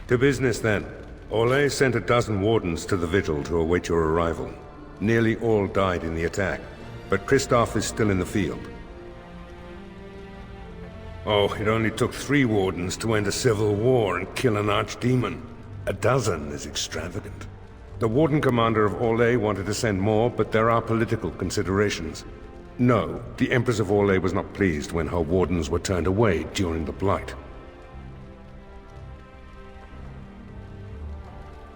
To business, then. Orlais sent a dozen wardens to the Vigil to await your arrival. Nearly all died in the attack, but Christoph is still in the field. Oh, it only took 3 wardens to end a civil war and kill an archdemon. A dozen is extravagant. The warden commander of Orlais wanted to send more, but there are political considerations. No, the Empress of Orlais was not pleased when her wardens were turned away during the Blight.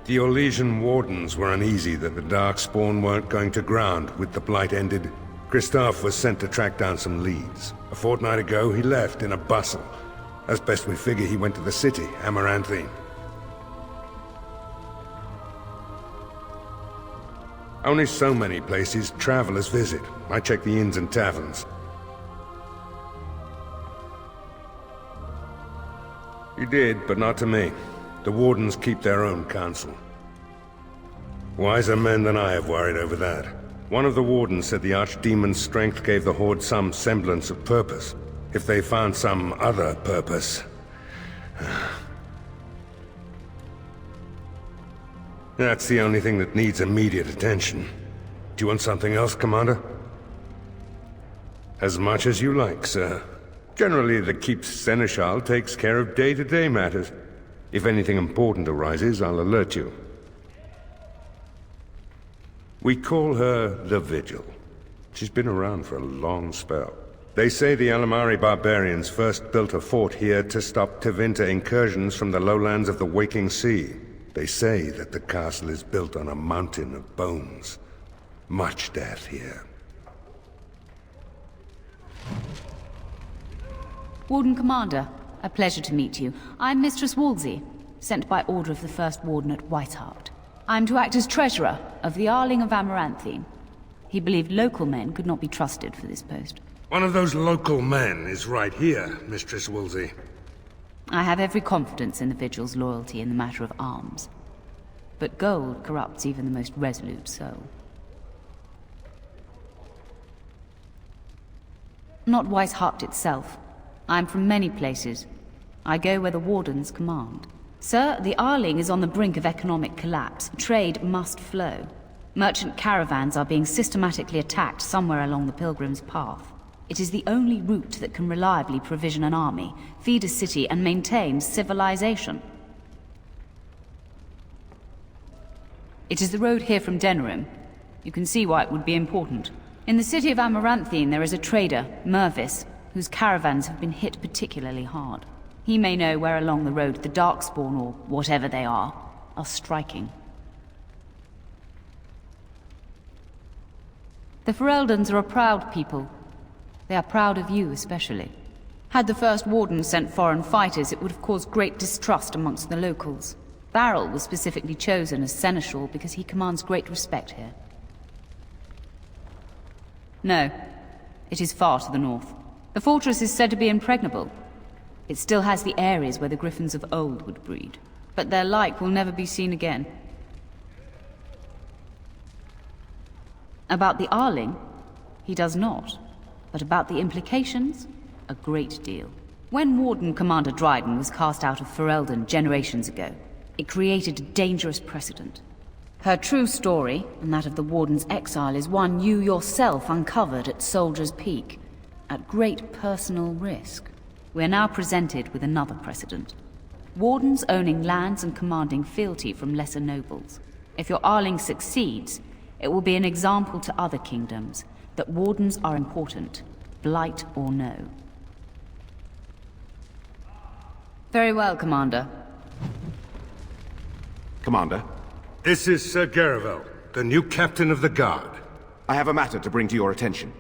The Orlesian wardens were uneasy that the Darkspawn weren't going to ground with the Blight ended. Christoph was sent to track down some leads. A fortnight ago, he left in a bustle. As best we figure, he went to the city, Amaranthine. Only so many places travelers visit. I check the inns and taverns. You did, but not to me. The wardens keep their own counsel. Wiser men than I have worried over that. One of the wardens said the archdemon's strength gave the Horde some semblance of purpose. If they found some other purpose... That's the only thing that needs immediate attention. Do you want something else, Commander? As much as you like, sir. Generally, the Keep's Seneschal takes care of day-to-day matters. If anything important arises, I'll alert you. We call her the Vigil. She's been around for a long spell. They say the Alamari barbarians first built a fort here to stop Tevinter incursions from the lowlands of the Waking Sea. They say that the castle is built on a mountain of bones. Much death here. Warden Commander, a pleasure to meet you. I'm Mistress Wolsey, sent by order of the First Warden at Whiteheart. I'm to act as treasurer of the Arling of Amaranthine. He believed local men could not be trusted for this post. One of those local men is right here, Mistress Wolsey. I have every confidence in the Vigil's loyalty in the matter of arms. But gold corrupts even the most resolute soul. Not Whiteheart itself. I'm from many places. I go where the Wardens command. Sir, the Arling is on the brink of economic collapse. Trade must flow. Merchant caravans are being systematically attacked somewhere along the Pilgrim's Path. It is the only route that can reliably provision an army, feed a city, and maintain civilization. It is the road here from Denerim. You can see why it would be important. In the city of Amaranthine there is a trader, Mervis, whose caravans have been hit particularly hard. He may know where along the road the Darkspawn, or whatever they are striking. The Fereldans are a proud people. They are proud of you especially. Had the First Warden sent foreign fighters, it would have caused great distrust amongst the locals. Barrel was specifically chosen as Seneschal because he commands great respect here. No, it is far to the north. The fortress is said to be impregnable. It still has the areas where the griffins of old would breed, but their like will never be seen again. About the Arling, he does not. But about the implications, a great deal. When Warden Commander Dryden was cast out of Ferelden generations ago, it created a dangerous precedent. Her true story, and that of the Warden's exile, is one you yourself uncovered at Soldier's Peak, at great personal risk. We are now presented with another precedent. Wardens owning lands and commanding fealty from lesser nobles. If your Arling succeeds, it will be an example to other kingdoms that wardens are important, blight or no. Very well, Commander. Commander? This is Sir Garavel, the new captain of the guard. I have a matter to bring to your attention.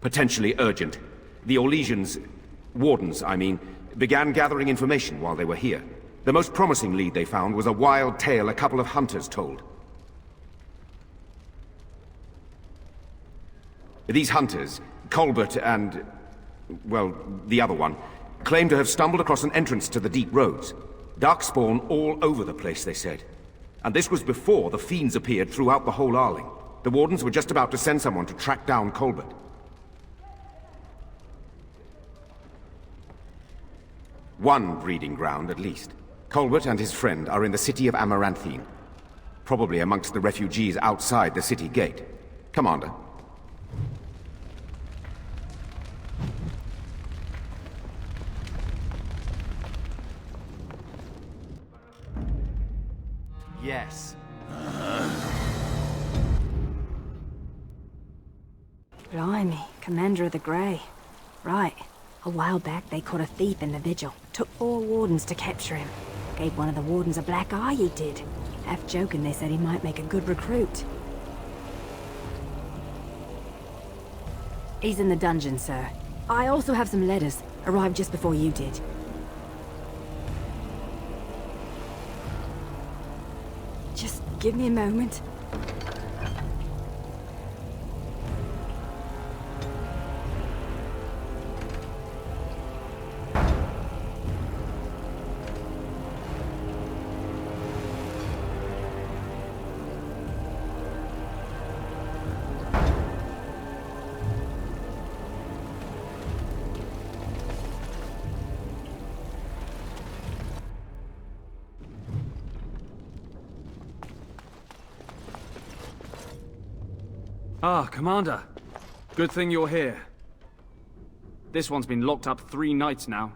Potentially urgent. The Orlesians, wardens, I mean, began gathering information while they were here. The most promising lead they found was a wild tale a couple of hunters told. These hunters, Colbert and, well, the other one, claim to have stumbled across an entrance to the deep roads. Darkspawn all over the place, they said. And this was before the fiends appeared throughout the whole Arling. The Wardens were just about to send someone to track down Colbert. One breeding ground, at least. Colbert and his friend are in the city of Amaranthine. Probably amongst the refugees outside the city gate. Commander. Yes. Blimey, Commander of the Grey. Right. A while back they caught a thief in the Vigil. Took 4 wardens to capture him. Gave one of the wardens a black eye, he did. Half joking, they said he might make a good recruit. He's in the dungeon, sir. I also have some letters. Arrived just before you did. Just give me a moment. Ah, Commander. Good thing you're here. This one's been locked up 3 nights now.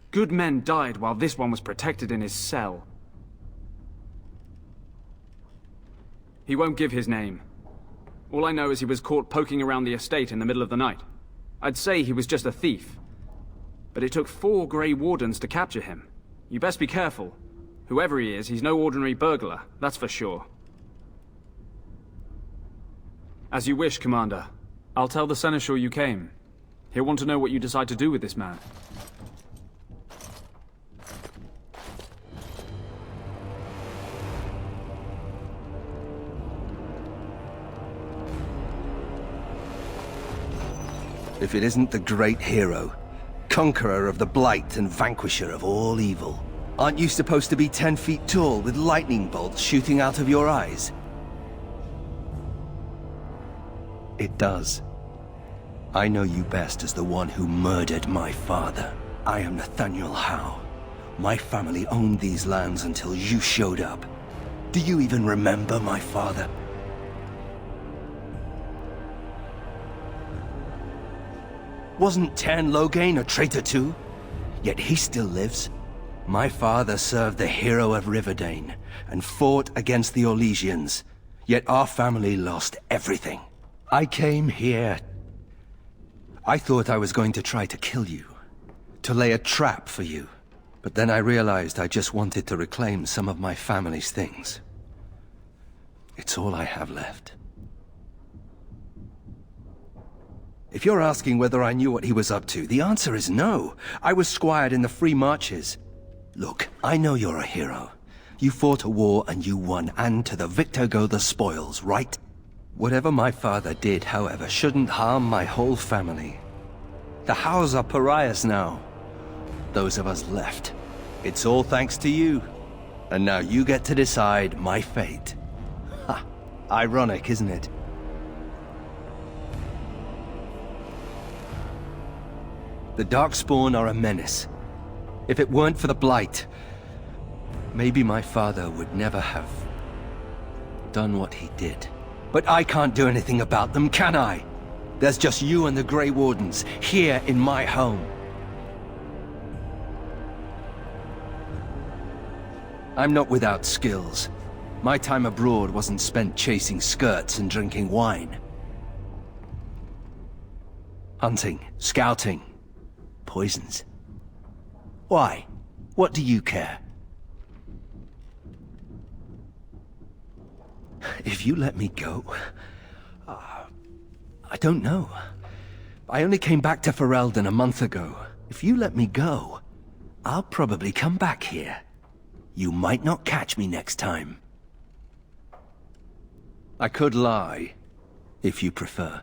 Good men died while this one was protected in his cell. He won't give his name. All I know is he was caught poking around the estate in the middle of the night. I'd say he was just a thief. But it took 4 Grey Wardens to capture him. You best be careful. Whoever he is, he's no ordinary burglar, that's for sure. As you wish, Commander. I'll tell the Seneschal you came. He'll want to know what you decide to do with this man. If it isn't the great hero, conqueror of the Blight and vanquisher of all evil. Aren't you supposed to be 10 feet tall with lightning bolts shooting out of your eyes? It does. I know you best as the one who murdered my father. I am Nathaniel Howe. My family owned these lands until you showed up. Do you even remember my father? Wasn't Tern Loghain a traitor too? Yet he still lives. My father served the hero of Riverdane and fought against the Orlesians. Yet our family lost everything. I came here. I thought I was going to try to kill you, to lay a trap for you. But then I realized I just wanted to reclaim some of my family's things. It's all I have left. If you're asking whether I knew what he was up to, the answer is no. I was squired in the Free Marches. Look, I know you're a hero. You fought a war and you won, and to the victor go the spoils, right? Whatever my father did, however, shouldn't harm my whole family. The Howes are pariahs now. Those of us left. It's all thanks to you. And now you get to decide my fate. Ha! Ironic, isn't it? The Darkspawn are a menace. If it weren't for the Blight, maybe my father would never have done what he did. But I can't do anything about them, can I? There's just you and the Grey Wardens, here in my home. I'm not without skills. My time abroad wasn't spent chasing skirts and drinking wine. Hunting, scouting, poisons. Why? What do you care? If you let me go... I don't know. I only came back to Ferelden a month ago. If you let me go, I'll probably come back here. You might not catch me next time. I could lie, if you prefer.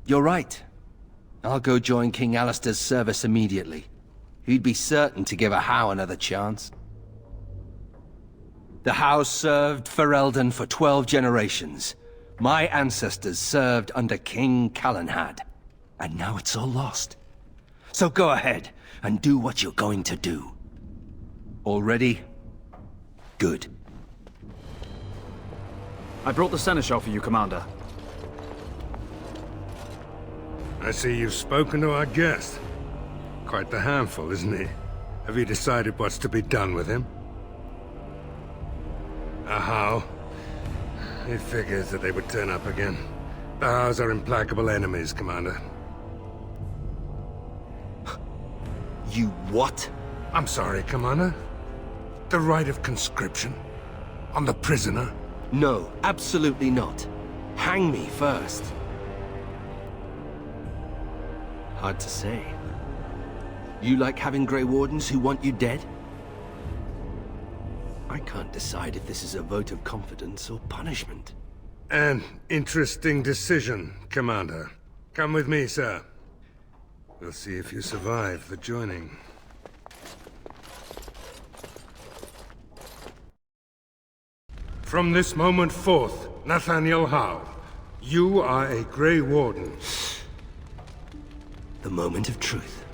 You're right. I'll go join King Alistair's service immediately. He'd be certain to give a Howe another chance. The Howes served Ferelden for 12 generations. My ancestors served under King Calenhad. And now it's all lost. So go ahead and do what you're going to do. All ready? Good. I brought the seneschal for you, Commander. I see you've spoken to our guest. Quite the handful, isn't he? Have you decided what's to be done with him? How? It figures that they would turn up again. The Hows are implacable enemies, Commander. You what? I'm sorry, Commander. The right of conscription? On the prisoner? No, absolutely not. Hang me first. Hard to say. You like having Grey Wardens who want you dead? I can't decide if this is a vote of confidence or punishment. An interesting decision, Commander. Come with me, sir. We'll see if you survive the joining. From this moment forth, Nathaniel Howe, you are a Grey Warden. The moment of truth.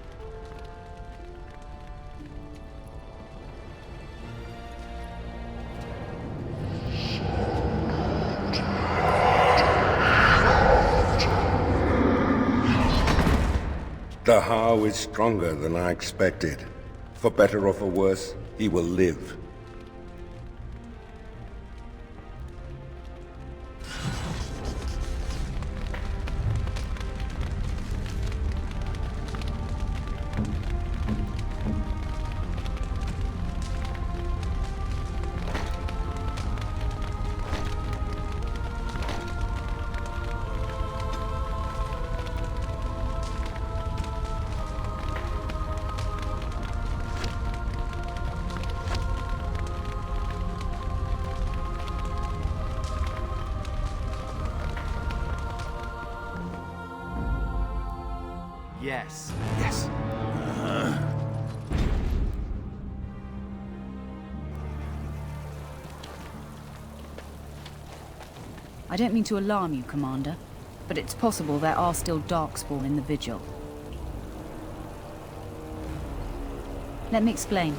The Howe is stronger than I expected. For better or for worse, he will live. Yes. Yes. I don't mean to alarm you, Commander, but it's possible there are still Darkspawn in the Vigil. Let me explain.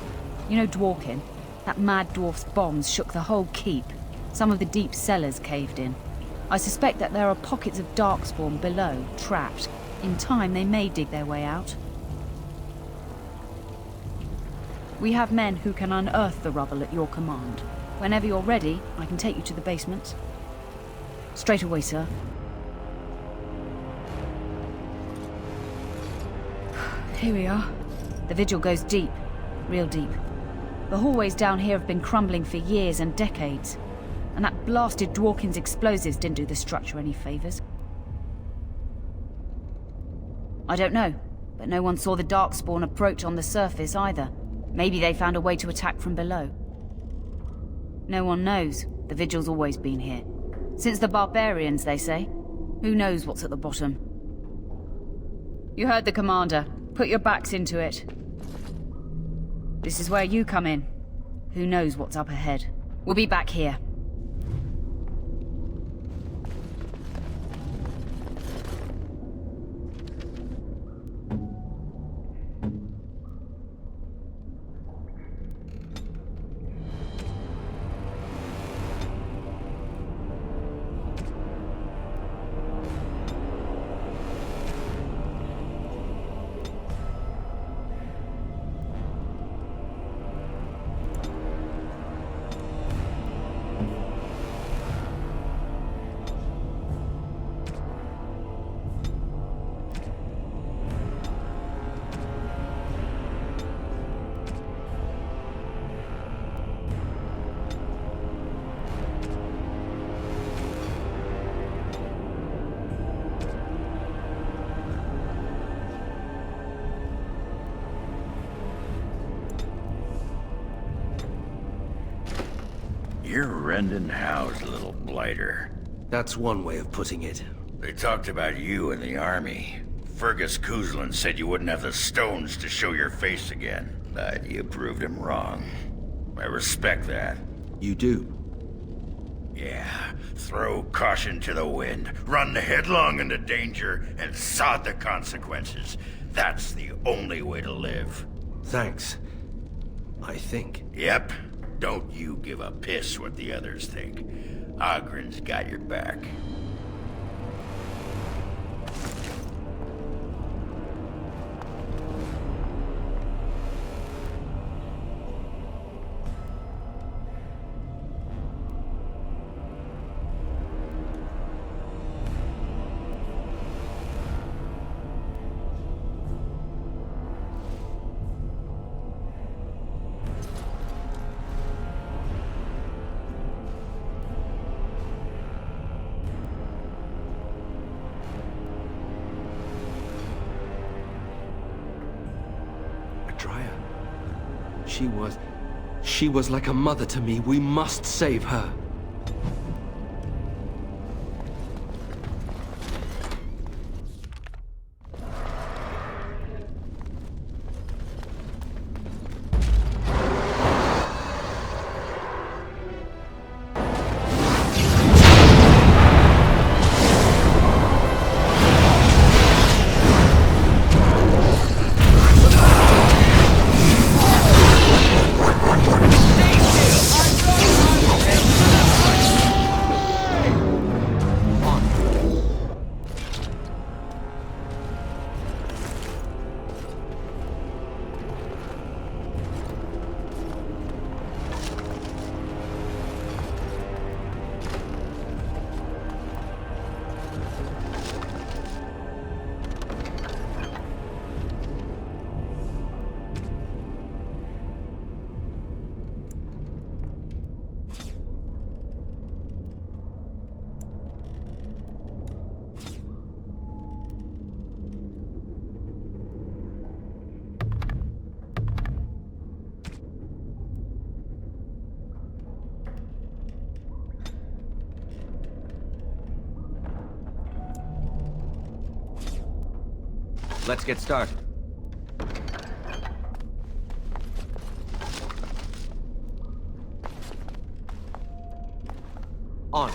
You know Dworkin? That mad dwarf's bombs shook the whole keep. Some of the deep cellars caved in. I suspect that there are pockets of Darkspawn below, trapped. In time, they may dig their way out. We have men who can unearth the rubble at your command. Whenever you're ready, I can take you to the basement. Straight away, sir. Here we are. The Vigil goes deep. Real deep. The hallways down here have been crumbling for years and decades. And that blasted Dworkin's explosives didn't do the structure any favors. I don't know, but no one saw the Darkspawn approach on the surface either. Maybe they found a way to attack from below. No one knows. The Vigil's always been here. Since the barbarians, they say. Who knows what's at the bottom? You heard the commander. Put your backs into it. This is where you come in. Who knows what's up ahead? We'll be back here. You're Rendon Howe's little blighter. That's one way of putting it. They talked about you in the army. Fergus Kuzlin said you wouldn't have the stones to show your face again, but you proved him wrong. I respect that. You do? Yeah, throw caution to the wind, run headlong into danger, and sod the consequences. That's the only way to live. Thanks. I think. Yep. Don't you give a piss what the others think. Ogren's got your back. She was like a mother to me. We must save her. Let's get started. On.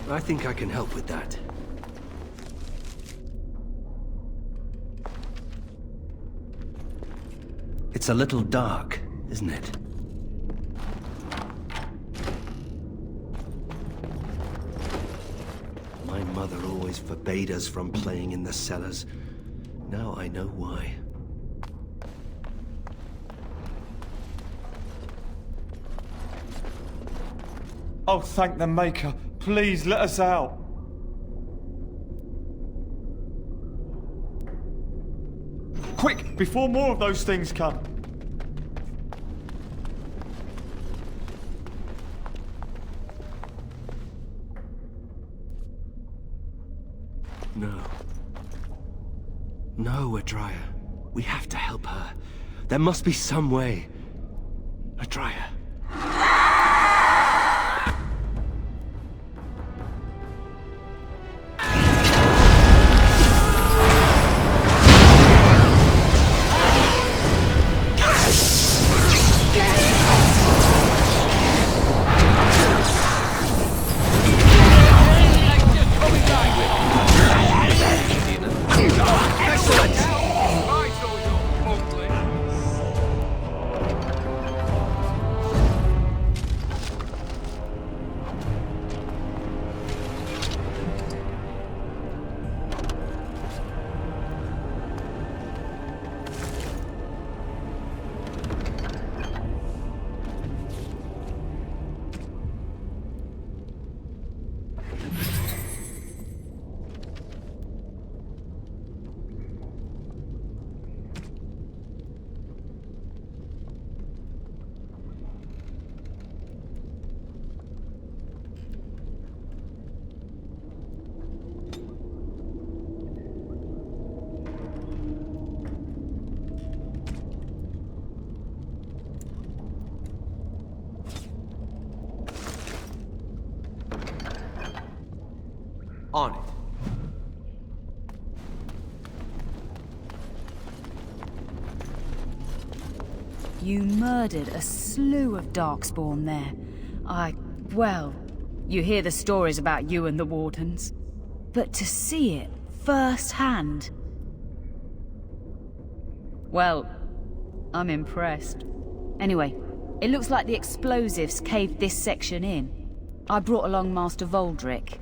I think I can help with that. It's a little dark, isn't it? My mother always forbade us from playing in the cellars. Now I know why. Oh, thank the Maker. Please, let us out. Quick, before more of those things come. No. No, Adria. We have to help her. There must be some way. Adria. On it. You murdered a slew of Darkspawn there. Well, you hear the stories about you and the Wardens. But to see it firsthand... Well, I'm impressed. Anyway, it looks like the explosives caved this section in. I brought along Master Voldrick.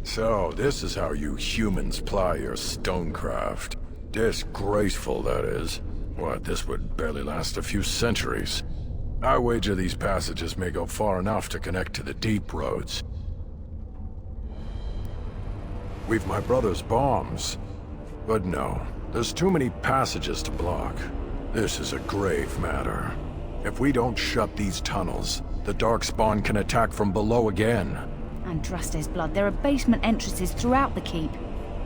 So, this is how you humans ply your stonecraft. Disgraceful, that is. What, this would barely last a few centuries. I wager these passages may go far enough to connect to the deep roads. We've my brother's bombs. But no, there's too many passages to block. This is a grave matter. If we don't shut these tunnels, the Darkspawn can attack from below again. Andraste's blood, there are basement entrances throughout the keep.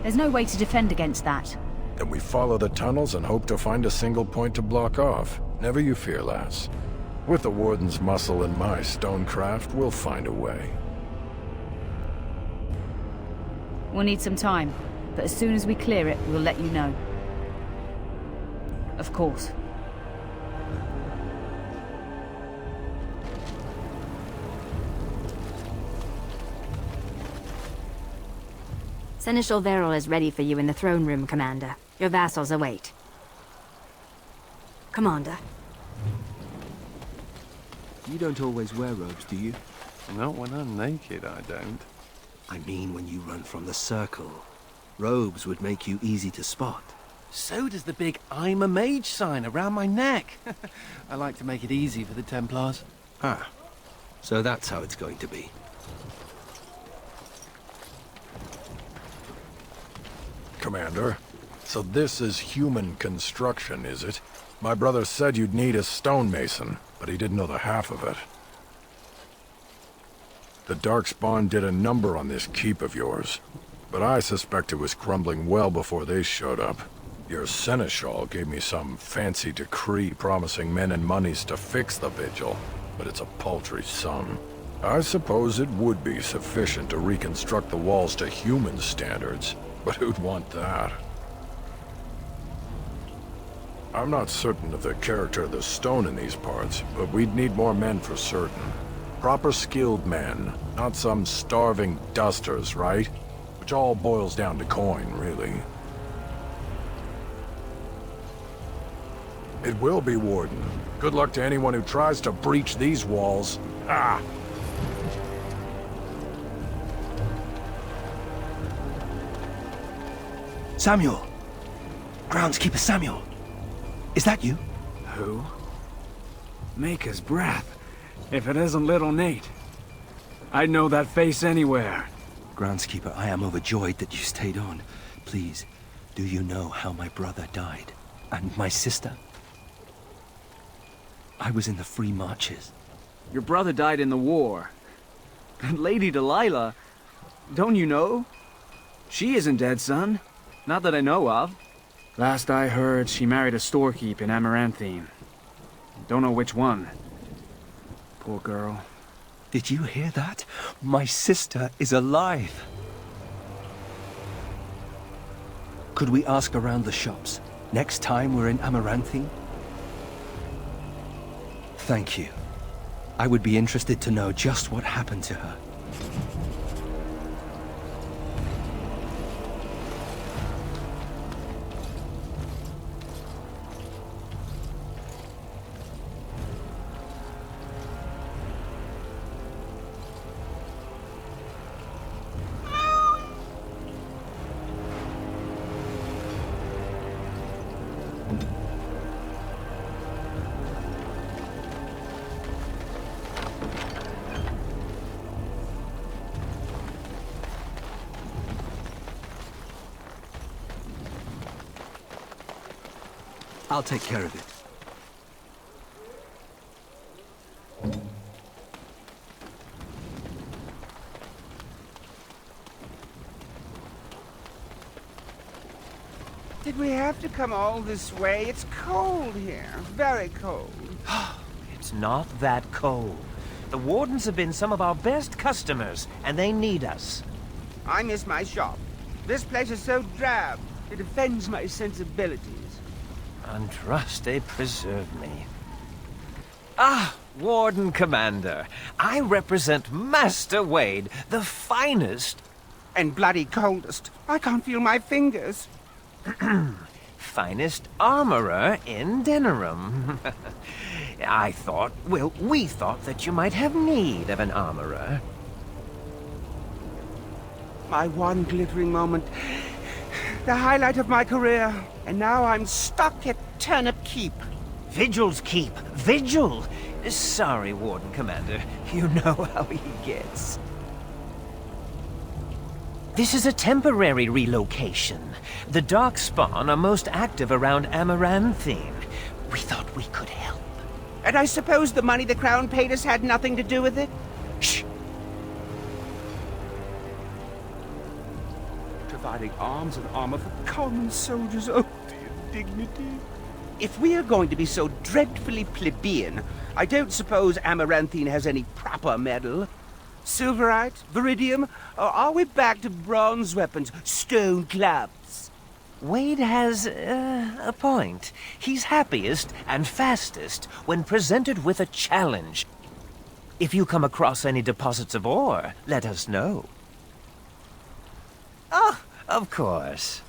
There's no way to defend against that. Then we follow the tunnels and hope to find a single point to block off. Never you fear, lass. With the Warden's muscle and my stonecraft, we'll find a way. We'll need some time, but as soon as we clear it, we'll let you know. Of course. Seneschal Verrill is ready for you in the throne room, Commander. Your vassals await. Commander. You don't always wear robes, do you? Not when I'm naked, I don't. I mean when you run from the circle. Robes would make you easy to spot. So does the big I'm a mage sign around my neck. I like to make it easy for the Templars. Ah, so that's how it's going to be. Commander, so this is human construction, is it? My brother said you'd need a stonemason, but he didn't know the half of it. The Darkspawn did a number on this keep of yours, but I suspect it was crumbling well before they showed up. Your Seneschal gave me some fancy decree promising men and monies to fix the Vigil, but it's a paltry sum. I suppose it would be sufficient to reconstruct the walls to human standards, but who'd want that? I'm not certain of the character of the stone in these parts, but we'd need more men for certain. Proper skilled men, not some starving dusters, right? Which all boils down to coin, really. It will be, Warden. Good luck to anyone who tries to breach these walls. Ah! Samuel! Groundskeeper Samuel! Is that you? Who? Maker's breath. If it isn't little Nate. I'd know that face anywhere. Groundskeeper, I am overjoyed that you stayed on. Please, do you know how my brother died? And my sister? I was in the Free Marches. Your brother died in the war. And Lady Delilah, don't you know? She isn't dead, son. Not that I know of. Last I heard, she married a storekeep in Amaranthine. Don't know which one. Poor girl. Did you hear that? My sister is alive. Could we ask around the shops next time we're in Amaranthine? Thank you. I would be interested to know just what happened to her. I'll take care of it. Did we have to come all this way? It's cold here. Very cold. It's not that cold. The Wardens have been some of our best customers, and they need us. I miss my shop. This place is so drab. It offends my sensibilities. Andraste preserve me. Ah, Warden Commander. I represent Master Wade, the finest... And bloody coldest. I can't feel my fingers. finest armorer in Denerim. we thought that you might have need of an armorer. My one glittering moment. The highlight of my career. And now I'm stuck at Turnip Keep. Vigils Keep. Vigil! Sorry, Warden Commander. You know how he gets. This is a temporary relocation. The Darkspawn are most active around Amaranthine. We thought we could help. And I suppose the money the Crown paid us had nothing to do with it? Shh! Providing arms and armor for common soldiers. Oh, dear dignity. If we are going to be so dreadfully plebeian, I don't suppose Amaranthine has any proper medal. Silverite? Viridium? Or are we back to bronze weapons, stone clubs? Wade has a point. He's happiest and fastest when presented with a challenge. If you come across any deposits of ore, let us know. Oh, of course.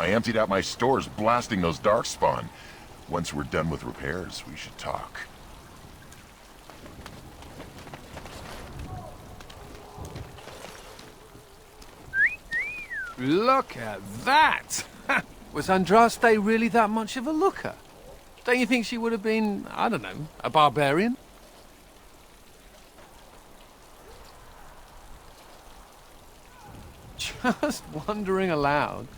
I emptied out my stores blasting those Darkspawn. Once we're done with repairs, we should talk. Look at that! Was Andraste really that much of a looker? Don't you think she would have been, I don't know, a barbarian? Just wondering aloud.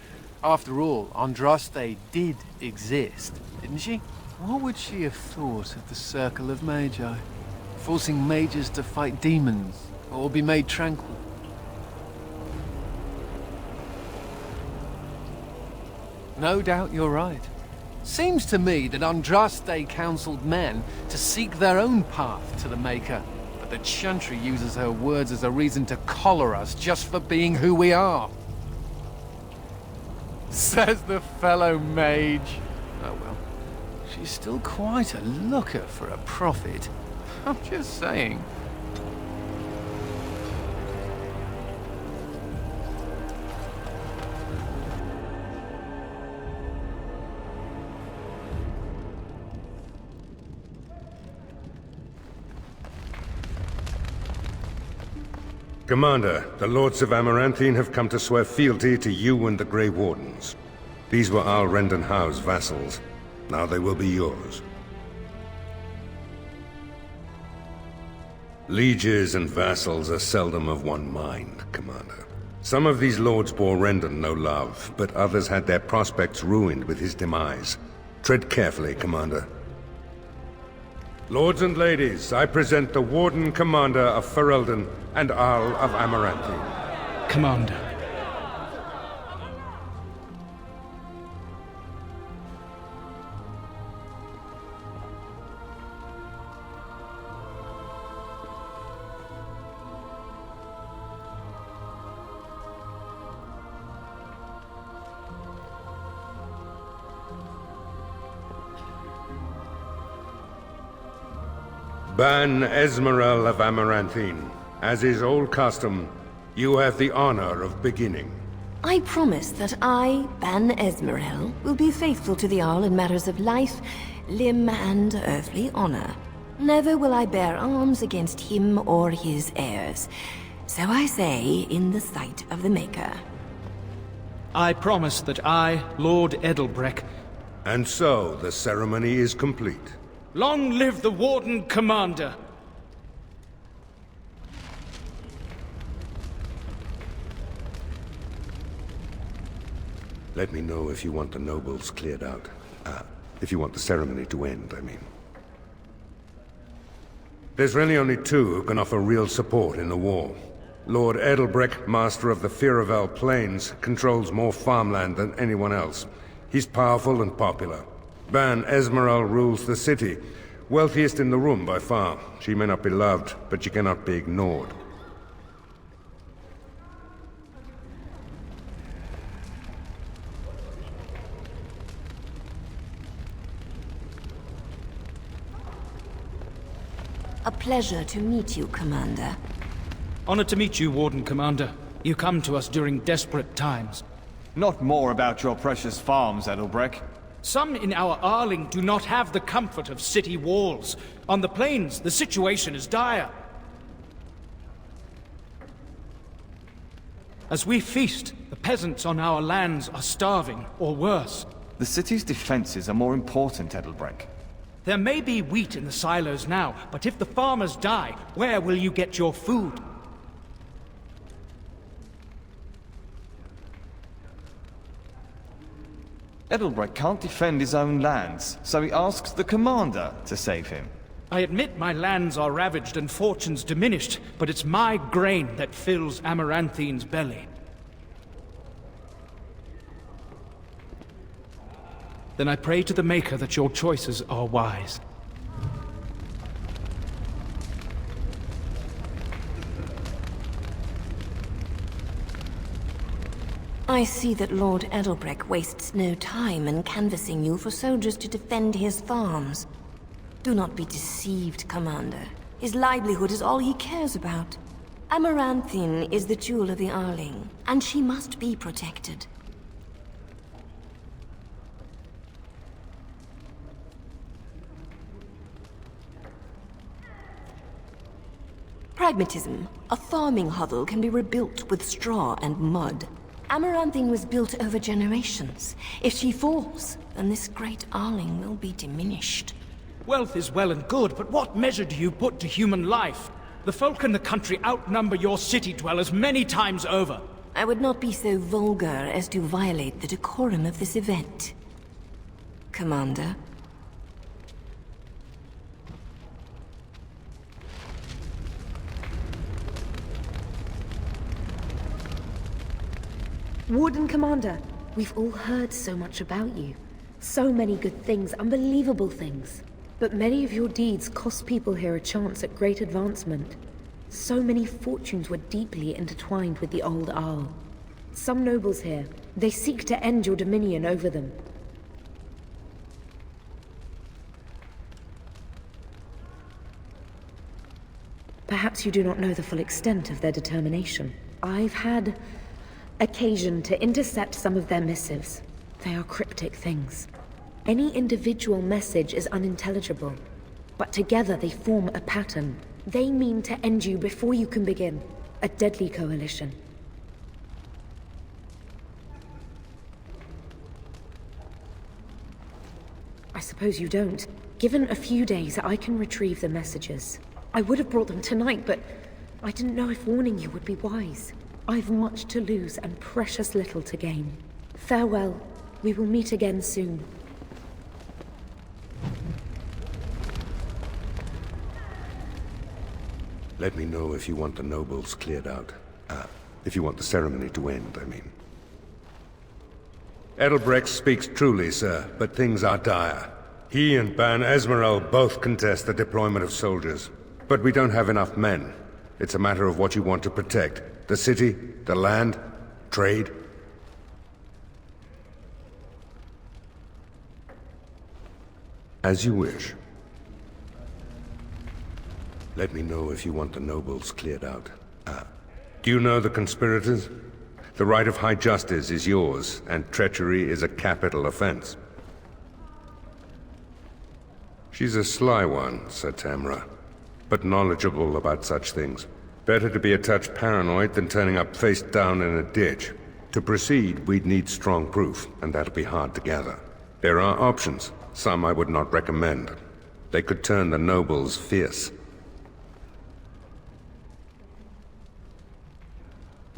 After all, Andraste did exist, didn't she? What would she have thought of the Circle of Magi? Forcing mages to fight demons, or be made tranquil? No doubt you're right. Seems to me that Andraste counseled men to seek their own path to the Maker, but the Chantry uses her words as a reason to collar us just for being who we are. Says the fellow mage. Oh well, she's still quite a looker for a prophet. I'm just saying. Commander, the Lords of Amaranthine have come to swear fealty to you and the Grey Wardens. These were Al Rendenhau's vassals. Now they will be yours. Lieges and vassals are seldom of one mind, Commander. Some of these lords bore Rendon no love, but others had their prospects ruined with his demise. Tread carefully, Commander. Lords and ladies, I present the Warden Commander of Ferelden and Arl of Amaranthine. Commander. Ban Esmeralda of Amaranthine, as is old custom, you have the honor of beginning. I promise that I, Ban Esmeralda, will be faithful to the Jarl in matters of life, limb, and earthly honor. Never will I bear arms against him or his heirs. So I say, in the sight of the Maker. I promise that I, Lord Edelbreck... And so, the ceremony is complete. Long live the Warden Commander! Let me know if you want the nobles cleared out. If you want the ceremony to end, I mean. There's really only two who can offer real support in the war. Lord Edelbreck, master of the Firavel Plains, controls more farmland than anyone else. He's powerful and popular. Ban Esmeralda rules the city, wealthiest in the room by far. She may not be loved, but she cannot be ignored. A pleasure to meet you, Commander. Honored to meet you, Warden Commander. You come to us during desperate times. Not more about your precious farms, Edelbreck. Some in our Arling do not have the comfort of city walls. On the plains, the situation is dire. As we feast, the peasants on our lands are starving, or worse. The city's defenses are more important, Edelbreck. There may be wheat in the silos now, but if the farmers die, where will you get your food? Edelbreck can't defend his own lands, so he asks the Commander to save him. I admit my lands are ravaged and fortunes diminished, but it's my grain that fills Amaranthine's belly. Then I pray to the Maker that your choices are wise. I see that Lord Edelbreck wastes no time in canvassing you for soldiers to defend his farms. Do not be deceived, Commander. His livelihood is all he cares about. Amaranthine is the jewel of the Arling, and she must be protected. Pragmatism. A farming hovel can be rebuilt with straw and mud. Amaranthine was built over generations. If she falls, then this great Arling will be diminished. Wealth is well and good, but what measure do you put to human life? The folk in the country outnumber your city dwellers many times over. I would not be so vulgar as to violate the decorum of this event. Commander. Warden Commander, we've all heard so much about you. So many good things, unbelievable things. But many of your deeds cost people here a chance at great advancement. So many fortunes were deeply intertwined with the old Arl. Some nobles here, they seek to end your dominion over them. Perhaps you do not know the full extent of their determination. I've had occasion to intercept some of their missives. They are cryptic things. Any individual message is unintelligible, but together they form a pattern. They mean to end you before you can begin. A deadly coalition. I suppose you don't. Given a few days, I can retrieve the messages. I would have brought them tonight, but I didn't know if warning you would be wise. I've much to lose and precious little to gain. Farewell. We will meet again soon. Let me know if you want the nobles cleared out. If you want the ceremony to end, I mean. Edelbreck speaks truly, sir, but things are dire. He and Ban Esmeralda both contest the deployment of soldiers. But we don't have enough men. It's a matter of what you want to protect. The city, the land, trade. As you wish. Let me know if you want the nobles cleared out. Do you know the conspirators? The right of high justice is yours, and treachery is a capital offense. She's a sly one, Sir Tamra, but knowledgeable about such things. Better to be a touch paranoid than turning up face down in a ditch. To proceed, we'd need strong proof, and that'll be hard to gather. There are options, some I would not recommend. They could turn the nobles fierce.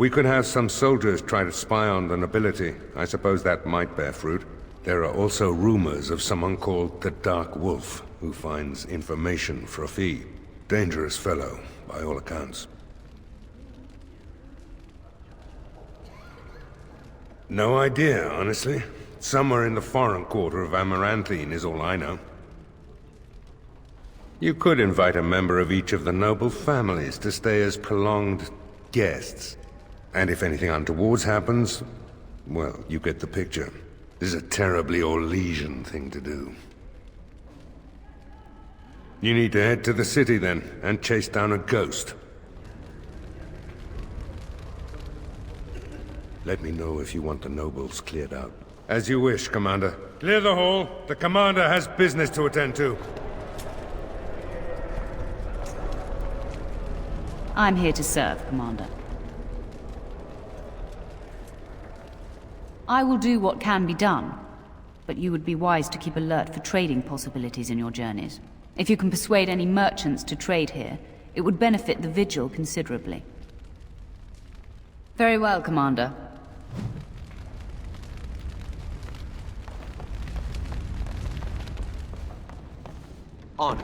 We could have some soldiers try to spy on the nobility. I suppose that might bear fruit. There are also rumors of someone called the Dark Wolf, who finds information for a fee. Dangerous fellow, by all accounts. No idea, honestly. Somewhere in the foreign quarter of Amaranthine is all I know. You could invite a member of each of the noble families to stay as prolonged guests. And if anything untoward happens, well, you get the picture. This is a terribly Orlesian thing to do. You need to head to the city then, and chase down a ghost. Let me know if you want the nobles cleared out. As you wish, Commander. Clear the hall. The Commander has business to attend to. I'm here to serve, Commander. I will do what can be done, but you would be wise to keep alert for trading possibilities in your journeys. If you can persuade any merchants to trade here, it would benefit the Vigil considerably. Very well, Commander. On.